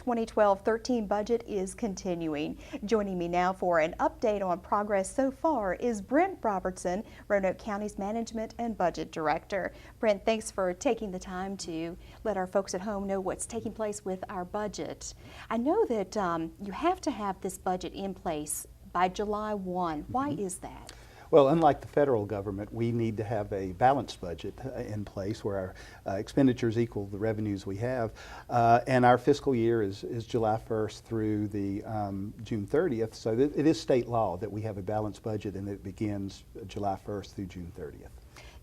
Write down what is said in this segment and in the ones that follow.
2012-13 budget is continuing. Joining me now for an update on progress so far is Brent Robertson, Roanoke County's Management and Budget Director. Brent, thanks for taking the time to let our folks at home know what's taking place with our budget. I know that you have to have this budget in place by July 1. Why is that? Well, unlike the federal government, we need to have a balanced budget in place where our expenditures equal the revenues we have. And our fiscal year is July 1st through the June 30th. So it is state law that we have a balanced budget, and it begins July 1st through June 30th.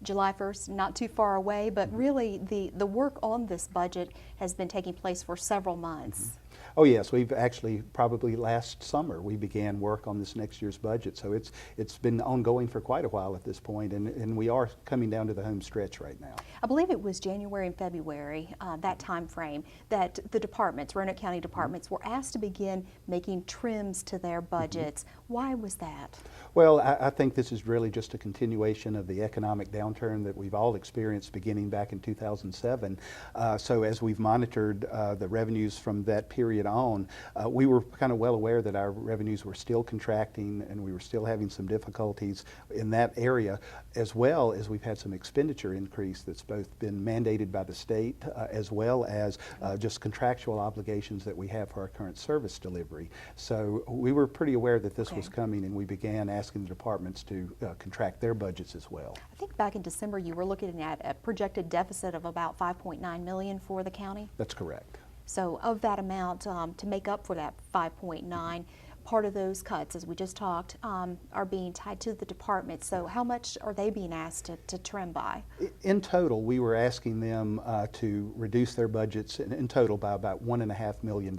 July 1st, not too far away, but really the work on this budget has been taking place for several months. Oh yes, we've actually probably last summer we began work on this next year's budget, so it's been ongoing for quite a while at this point, and we are coming down to the home stretch right now. I believe it was January and February, that time frame, that the departments, Roanoke County departments, were asked to begin making trims to their budgets. Why was that? Well, I think this is really just a continuation of the economic downturn that we've all experienced beginning back in 2007. So as we've monitored the revenues from that period on, we were kind of well aware that our revenues were still contracting and we were still having some difficulties in that area, as well as we've had some expenditure increase that's both been mandated by the state as well as just contractual obligations that we have for our current service delivery. So we were pretty aware that this was coming, and we began asking the departments to contract their budgets as well. I think back in December you were looking at a projected deficit of about $5.9 million for the county? That's correct. So of that amount, to make up for that 5.9, part of those cuts, as we just talked, are being tied to the department. So how much are they being asked to trim by? In total, we were asking them to reduce their budgets in total by about $1.5 million.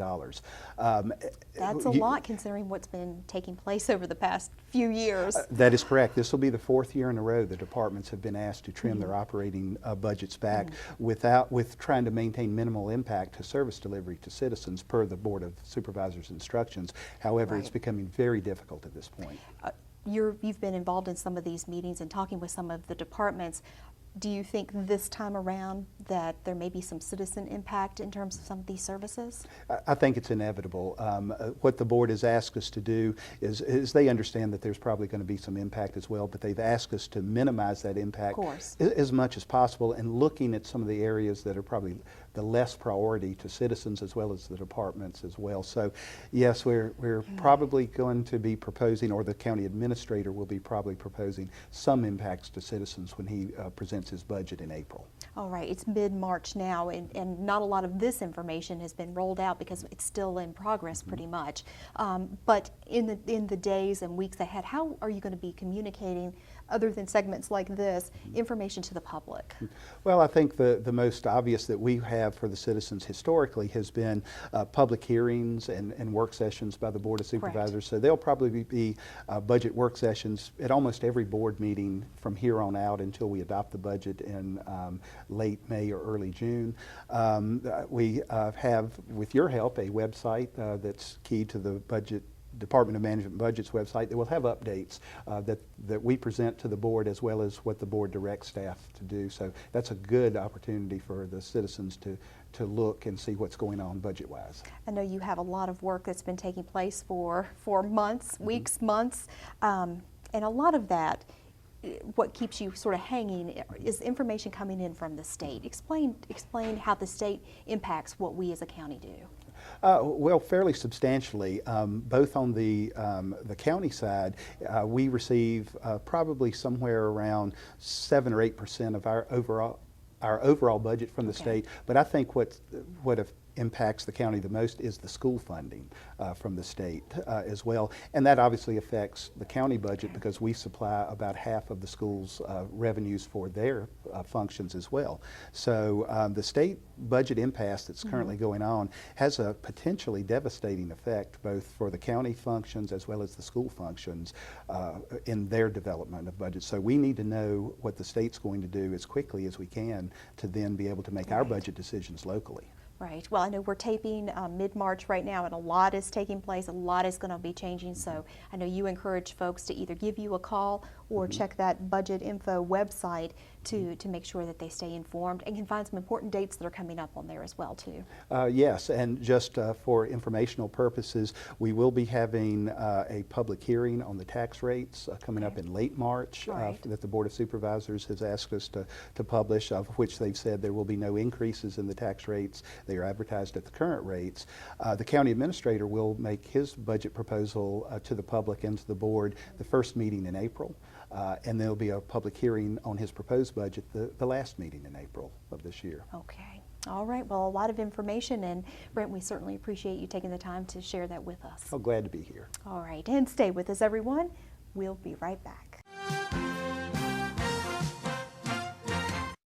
That's a lot considering what's been taking place over the past few years. That is correct. This will be the fourth year in a row the departments have been asked to trim their operating budgets back with trying to maintain minimal impact to service delivery to citizens per the Board of Supervisors' instructions. However, it's becoming very difficult at this point. You've been involved in some of these meetings and talking with some of the departments. Do you think this time around that there may be some citizen impact in terms of some of these services? I think it's inevitable. What the board has asked us to do is they understand that there's probably going to be some impact as well, but they've asked us to minimize that impact as much as possible, and looking at some of the areas that are probably the less priority to citizens as well as the departments as well. So yes, we're probably going to be proposing, or the county administrator will be probably proposing, some impacts to citizens when he presents his budget in April. All right, it's mid-March now, and not a lot of this information has been rolled out because it's still in progress pretty much. But in the days and weeks ahead, how are you going to be communicating, other than segments like this, information to the public? Well, I think the most obvious that we have for the citizens historically has been public hearings and work sessions by the Board of Supervisors. So there'll probably be budget work sessions at almost every board meeting from here on out until we adopt the budget in late May or early June. We have, with your help, a website that's key to the budget Department of Management and Budget's website that will have updates that we present to the board, as well as what the board directs staff to do. So that's a good opportunity for the citizens to look and see what's going on budget-wise. I know you have a lot of work that's been taking place for months, weeks, months, and a lot of that, what keeps you sort of hanging is information coming in from the state. Explain how the state impacts what we as a county do. Well, fairly substantially. Both on the county side, we receive probably somewhere around 7 or 8% of our overall budget from the state. But I think what impacts the county the most is the school funding from the state as well. And that obviously affects the county budget because we supply about half of the school's revenues for their functions as well. So the state budget impasse that's currently going on has a potentially devastating effect both for the county functions as well as the school functions in their development of budgets. So we need to know what the state's going to do as quickly as we can to then be able to make our budget decisions locally. Right. Well, I know we're taping mid-March right now, and a lot is taking place. A lot is going to be changing. So I know you encourage folks to either give you a call or check that budget info website to make sure that they stay informed and can find some important dates that are coming up on there as well too. Yes, and just for informational purposes, we will be having a public hearing on the tax rates coming up in late March that the Board of Supervisors has asked us to publish, of which they've said there will be no increases in the tax rates. They are advertised at the current rates. The county administrator will make his budget proposal to the public and to the board the first meeting in April. And there'll be a public hearing on his proposed budget the last meeting in April of this year. Okay. All right. Well, a lot of information, and Brent, we certainly appreciate you taking the time to share that with us. Oh, glad to be here. All right. And stay with us, everyone. We'll be right back.